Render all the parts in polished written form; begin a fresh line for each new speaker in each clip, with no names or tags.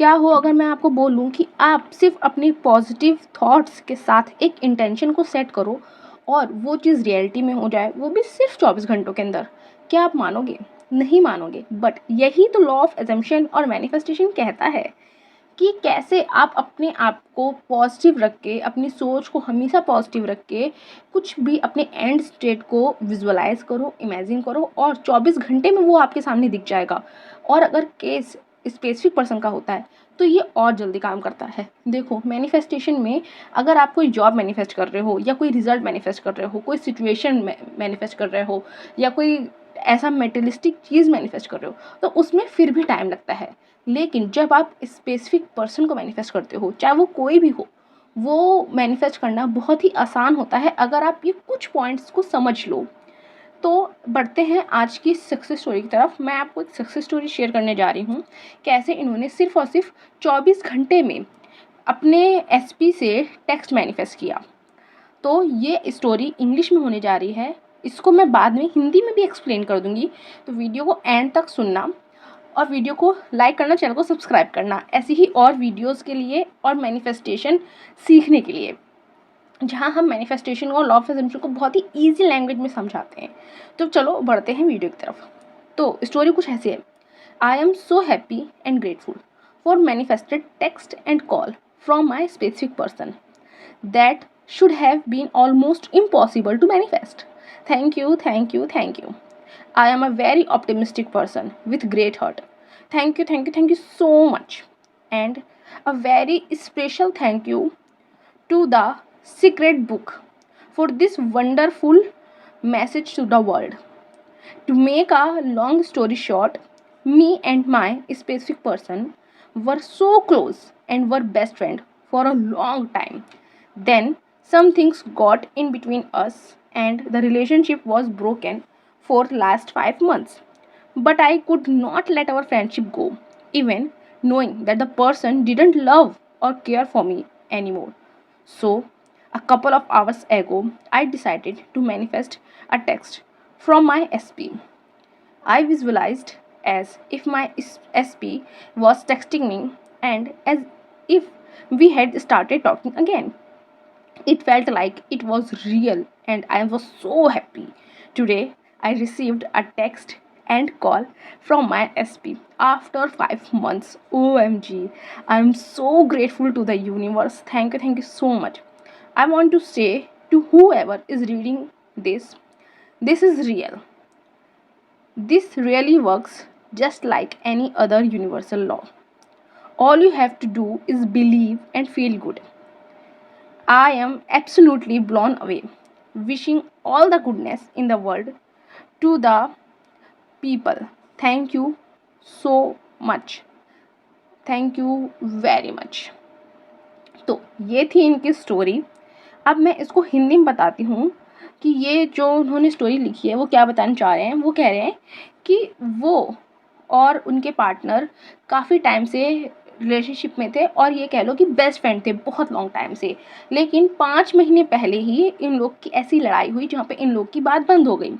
क्या हो अगर मैं आपको बोलूँ कि आप सिर्फ अपनी पॉजिटिव थॉट्स के साथ एक इंटेंशन को सेट करो और वो चीज़ रियलिटी में हो जाए, वो भी सिर्फ 24 घंटों के अंदर। क्या आप मानोगे? नहीं मानोगे, बट यही तो लॉ ऑफ एजम्पशन और मैनिफेस्टेशन कहता है कि कैसे आप अपने आप को पॉजिटिव रख के, अपनी सोच को हमेशा पॉजिटिव रख के कुछ भी अपने एंड स्टेट को विजुअलाइज करो, इमेजिन करो और 24 घंटे में वो आपके सामने दिख जाएगा। और अगर केस स्पेसिफिक पर्सन का होता है तो ये और जल्दी काम करता है। देखो, मैनिफेस्टेशन में अगर आप कोई जॉब मैनिफेस्ट कर रहे हो या कोई रिजल्ट मैनिफेस्ट कर रहे हो, कोई सिचुएशन मैनिफेस्ट कर रहे हो या कोई ऐसा मेटेरियलिस्टिक चीज़ मैनिफेस्ट कर रहे हो, तो उसमें फिर भी टाइम लगता है। लेकिन जब आप स्पेसिफिक पर्सन को मैनिफेस्ट करते हो, चाहे वो कोई भी हो, वो मैनिफेस्ट करना बहुत ही आसान होता है अगर आप ये कुछ पॉइंट्स को समझ लो। तो बढ़ते हैं आज की सक्सेस स्टोरी की तरफ। मैं आपको एक सक्सेस स्टोरी शेयर करने जा रही हूँ, कैसे इन्होंने सिर्फ और सिर्फ 24 घंटे में अपने एसपी से टेक्स्ट मैनिफेस्ट किया। तो ये स्टोरी इंग्लिश में होने जा रही है, इसको मैं बाद में हिंदी में भी एक्सप्लेन कर दूंगी, तो वीडियो को एंड तक सुनना और वीडियो को लाइक करना, चैनल को सब्सक्राइब करना ऐसी ही और वीडियोस के लिए और मैनिफेस्टेशन सीखने के लिए, जहाँ हम मैनिफेस्टेशन और लॉ ऑफ अजम्पशन को बहुत ही ईजी लैंग्वेज में समझाते हैं। तो चलो बढ़ते हैं वीडियो की तरफ। तो स्टोरी कुछ ऐसी है। I am so happy and grateful for manifested text and call from my specific person that should have been almost impossible to manifest. Thank you, thank you, thank you. I am a very optimistic person with great heart. Thank you, thank you, thank you so much. And a very special thank you to the secret book for this wonderful message to the world. To make a long story short, me and my specific person were so close and were best friends for a long time. Then some things got in between us and the relationship was broken for last 5 months. But I could not let our friendship go, even knowing that the person didn't love or care for me anymore. So, a couple of hours ago, I decided to manifest a text from my SP. I visualized as if my SP was texting me and as if we had started talking again. It felt like it was real and I was so happy. Today, I received a text and call from my SP after 5 months. OMG, I'm so grateful to the universe. Thank you so much. I want to say to whoever is reading this is real. This really works just like any other universal law. All you have to do is believe and feel good. I am absolutely blown away. Wishing all the goodness in the world to the people. Thank you so much. Thank you very much. तो ये थी इनकी story. अब मैं इसको हिंदी में बताती हूँ कि ये जो उन्होंने स्टोरी लिखी है वो क्या बताना चाह रहे हैं। वो कह रहे हैं कि वो और उनके पार्टनर काफ़ी टाइम से रिलेशनशिप में थे और ये कह लो कि बेस्ट फ्रेंड थे बहुत लॉन्ग टाइम से। लेकिन 5 महीने पहले ही इन लोग की ऐसी लड़ाई हुई जहाँ पे इन लोग की बात बंद हो गई।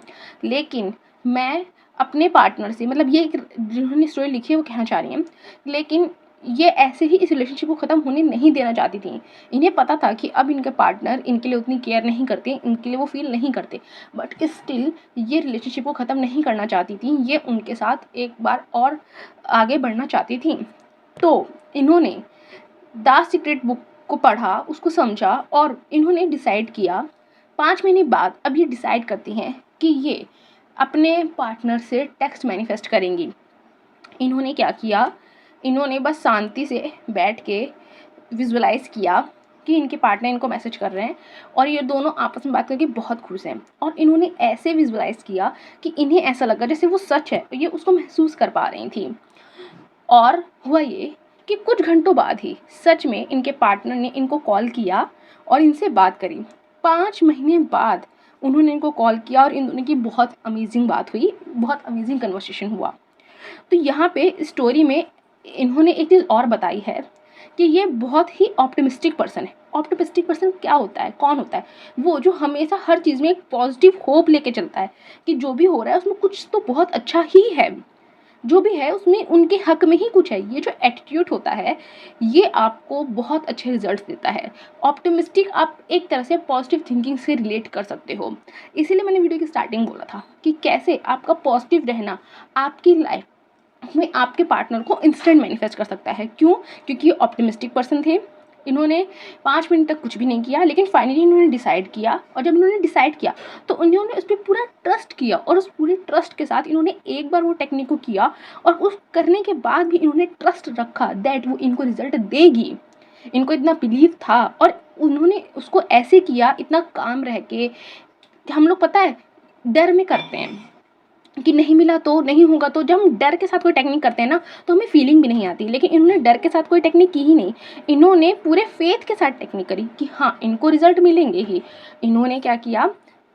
लेकिन मैं अपने पार्टनर से, मतलब ये जिन्होंने स्टोरी लिखी है वो कहना चाह रही हैं, लेकिन ये ऐसे ही इस रिलेशनशिप को ख़त्म होने नहीं देना चाहती थी। इन्हें पता था कि अब इनके पार्टनर इनके लिए उतनी केयर नहीं करते, इनके लिए वो फील नहीं करते, बट स्टिल ये रिलेशनशिप को ख़त्म नहीं करना चाहती थी। ये उनके साथ एक बार और आगे बढ़ना चाहती थी। तो इन्होंने द सीक्रेट बुक को पढ़ा, उसको समझा और इन्होंने डिसाइड किया। 5 महीने बाद अब ये डिसाइड करती हैं कि ये अपने पार्टनर से टेक्स्ट मैनिफेस्ट करेंगी। इन्होंने क्या किया, इन्होंने बस शांति से बैठ के विजुअलाइज़ किया कि इनके पार्टनर इनको मैसेज कर रहे हैं और ये दोनों आपस में बात करके बहुत खुश हैं। और इन्होंने ऐसे विजुअलाइज़ किया कि इन्हें ऐसा लगा जैसे वो सच है, ये उसको महसूस कर पा रही थी। और हुआ ये कि कुछ घंटों बाद ही सच में इनके पार्टनर ने इनको कॉल किया और इनसे बात करी। 5 महीने बाद उन्होंने इनको कॉल किया और इन दोनों की बहुत अमेजिंग बात हुई, बहुत अमेजिंग कन्वर्सेशन हुआ। तो यहाँ पे स्टोरी में इन्होंने एक चीज़ और बताई है कि ये बहुत ही ऑप्टिमिस्टिक पर्सन है। ऑप्टिमिस्टिक पर्सन क्या होता है, कौन होता है? वो जो हमेशा हर चीज़ में एक पॉजिटिव होप लेके चलता है कि जो भी हो रहा है उसमें कुछ तो बहुत अच्छा ही है। जो भी है उसमें उनके हक में ही कुछ है। ये जो एटीट्यूड होता है ये आपको बहुत अच्छे रिजल्ट्स देता है। ऑप्टिमिस्टिक आप एक तरह से पॉजिटिव थिंकिंग से रिलेट कर सकते हो। इसीलिए मैंने वीडियो की स्टार्टिंग बोला था कि कैसे आपका पॉजिटिव रहना आपकी लाइफ में आपके पार्टनर को इंस्टेंट मैनिफेस्ट कर सकता है। क्यों? क्योंकि ये ऑप्टिमिस्टिक पर्सन थे। इन्होंने 5 मिनट तक कुछ भी नहीं किया, लेकिन फाइनली इन्होंने डिसाइड किया, और जब इन्होंने डिसाइड किया तो उन्होंने उस पर पूरा ट्रस्ट किया, और उस पूरे ट्रस्ट के साथ इन्होंने एक बार वो टेक्निक को किया, और उस करने के बाद भी इन्होंने ट्रस्ट रखा दैट वो इनको रिजल्ट देगी। इनको इतना बिलीव था, और उन्होंने उसको ऐसे किया इतना काम रह के कि हम लोग पता है डर में करते हैं कि नहीं मिला तो नहीं होगा, तो जब हम डर के साथ कोई टेक्निक करते हैं ना तो हमें फीलिंग भी नहीं आती। लेकिन इन्होंने डर के साथ कोई टेक्निक की ही नहीं, इन्होंने पूरे फेथ के साथ टेक्निक करी कि हाँ इनको रिजल्ट मिलेंगे ही। इन्होंने क्या किया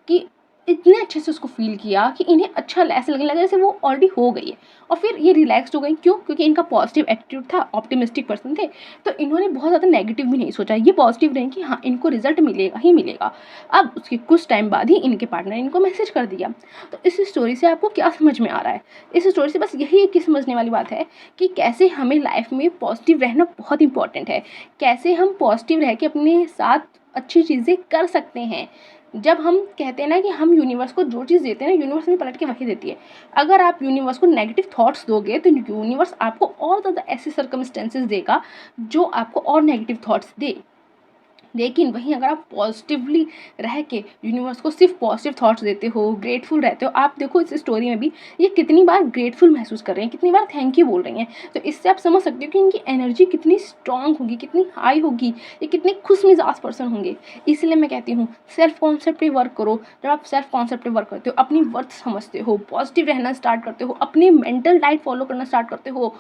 कि इतने अच्छे से उसको फील किया कि इन्हें अच्छा ऐसे लगने लगा जैसे वो ऑलरेडी हो गई है, और फिर ये रिलैक्स हो गई। क्यों? क्योंकि इनका पॉजिटिव एटीट्यूड था, ऑप्टिमिस्टिक पर्सन थे, तो इन्होंने बहुत ज़्यादा नेगेटिव भी नहीं सोचा। ये पॉजिटिव रहे कि हाँ इनको रिजल्ट मिलेगा ही मिलेगा। अब उसके कुछ टाइम बाद ही इनके पार्टनर ने इनको मैसेज कर दिया। तो इस स्टोरी से आपको क्या समझ में आ रहा है? इस स्टोरी से बस यही एक समझने वाली बात है कि कैसे हमें लाइफ में पॉजिटिव रहना बहुत इंपॉर्टेंट है, कैसे हम पॉजिटिव रह के अपने साथ अच्छी चीज़ें कर सकते हैं। जब हम कहते हैं ना कि हम यूनिवर्स को जो चीज़ देते हैं ना यूनिवर्स में पलट के वही देती है। अगर आप यूनिवर्स को नेगेटिव थॉट्स दोगे तो यूनिवर्स आपको और ज़्यादा ऐसे सर्कमस्टेंसेस देगा जो आपको और नेगेटिव थॉट्स दे। लेकिन वहीं अगर आप पॉजिटिवली रह के यूनिवर्स को सिर्फ पॉजिटिव थॉट्स देते हो, ग्रेटफुल रहते हो, आप देखो इस स्टोरी में भी ये कितनी बार ग्रेटफुल महसूस कर रहे हैं, कितनी बार थैंक यू बोल रही हैं। तो इससे आप समझ सकते हो कि इनकी एनर्जी कितनी स्ट्रांग होगी, कितनी हाई होगी, ये कितने खुश मिजाज पर्सन होंगे। इसलिए मैं कहती हूँ सेल्फ कॉन्सेप्ट पे वर्क करो। जब आप सेल्फ कॉन्सेप्ट पे वर्क करते हो, अपनी वर्थ समझते हो, पॉजिटिव रहना स्टार्ट करते हो, अपनी मेंटल डाइट फॉलो करना स्टार्ट करते हो।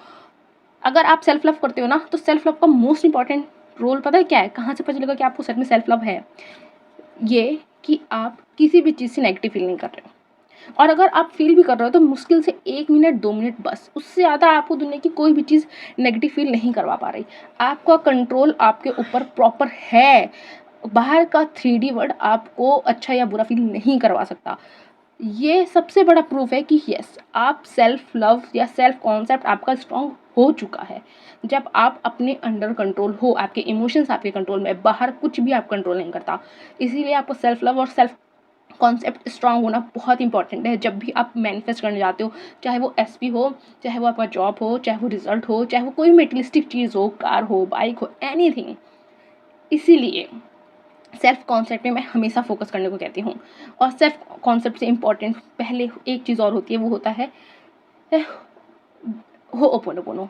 अगर आप सेल्फ लव करते हो ना तो सेल्फ लव का मोस्ट इंपॉर्टेंट रोल पता है क्या है? कहाँ से पता चलेगा कि आपको सच में सेल्फ लव है? ये कि आप किसी भी चीज़ से नेगेटिव फील नहीं कर रहे हो, और अगर आप फील भी कर रहे हो तो मुश्किल से 1 मिनट 2 मिनट बस, उससे ज़्यादा आपको दुनिया की कोई भी चीज़ नेगेटिव फील नहीं करवा पा रही। आपका कंट्रोल आपके ऊपर प्रॉपर है। बाहर का 3D वर्ड आपको अच्छा या बुरा फील नहीं करवा सकता। ये सबसे बड़ा प्रूफ है कि यस आप सेल्फ लव या सेल्फ कॉन्सेप्ट आपका स्ट्रॉन्ग हो चुका है। जब आप अपने अंडर कंट्रोल हो, आपके इमोशंस आपके कंट्रोल में, बाहर कुछ भी आप कंट्रोल नहीं करता। इसीलिए आपको सेल्फ लव और सेल्फ कॉन्सेप्ट स्ट्रांग होना बहुत इंपॉर्टेंट है जब भी आप मैनिफेस्ट करने जाते हो। चाहे वो एसपी हो, चाहे वो आपका जॉब हो, चाहे वो रिजल्ट हो, चाहे वो कोई मेटेरियलिस्टिक चीज़ हो, कार हो, बाइक हो, एनीथिंग। इसीलिए सेल्फ कॉन्सेप्ट में मैं हमेशा फोकस करने को कहती हूँ। और सेल्फ कॉन्सेप्ट से इम्पॉर्टेंट पहले एक चीज़ और होती है, वो होता है होओपोनोपोनो।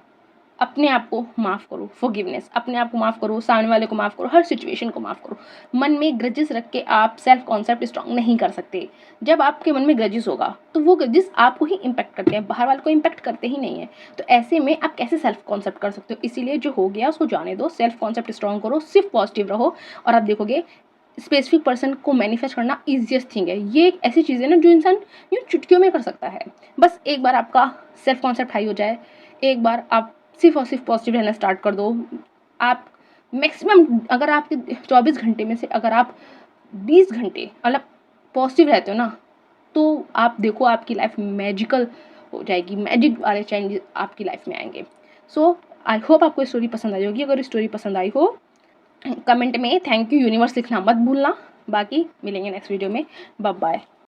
अपने आप को माफ़ करो, फॉरगिवनेस। अपने आप को माफ़ करो, सामने वाले को माफ़ करो, हर सिचुएशन को माफ़ करो। मन में ग्रजेस रख के आप सेल्फ कॉन्सेप्ट स्ट्रांग नहीं कर सकते। जब आपके मन में ग्रजेस होगा तो वो ग्रजेस आपको ही इम्पैक्ट करते हैं, बाहर वाले को इम्पैक्ट करते ही नहीं है। तो ऐसे में आप कैसे सेल्फ कॉन्सेप्ट कर सकते हो? इसीलिए जो हो गया उसको जाने दो, सेल्फ कॉन्सेप्ट स्ट्रांग करो, सिर्फ पॉजिटिव रहो, और आप देखोगे स्पेसिफिक पर्सन को मैनिफेस्ट करना ईजिएस्ट थिंग है। ये एक ऐसी चीज़ है ना जो इंसान यूँ चुटकियों में कर सकता है। बस एक बार आपका सेल्फ कॉन्सेप्ट हाई हो जाए, एक बार आप सिर्फ और सिर्फ पॉजिटिव रहना स्टार्ट कर दो। आप मैक्सिमम अगर आपके 24 घंटे में से अगर आप 20 घंटे मतलब पॉजिटिव रहते हो ना, तो आप देखो आपकी लाइफ मैजिकल हो जाएगी, मैजिक वाले चेंजेस आपकी लाइफ में आएंगे। सो आई होप आपको स्टोरी पसंद आई होगी। अगर स्टोरी पसंद आई हो कमेंट में थैंक यू यूनिवर्स लिखना मत भूलना। बाकी मिलेंगे नेक्स्ट वीडियो में। Bye bye.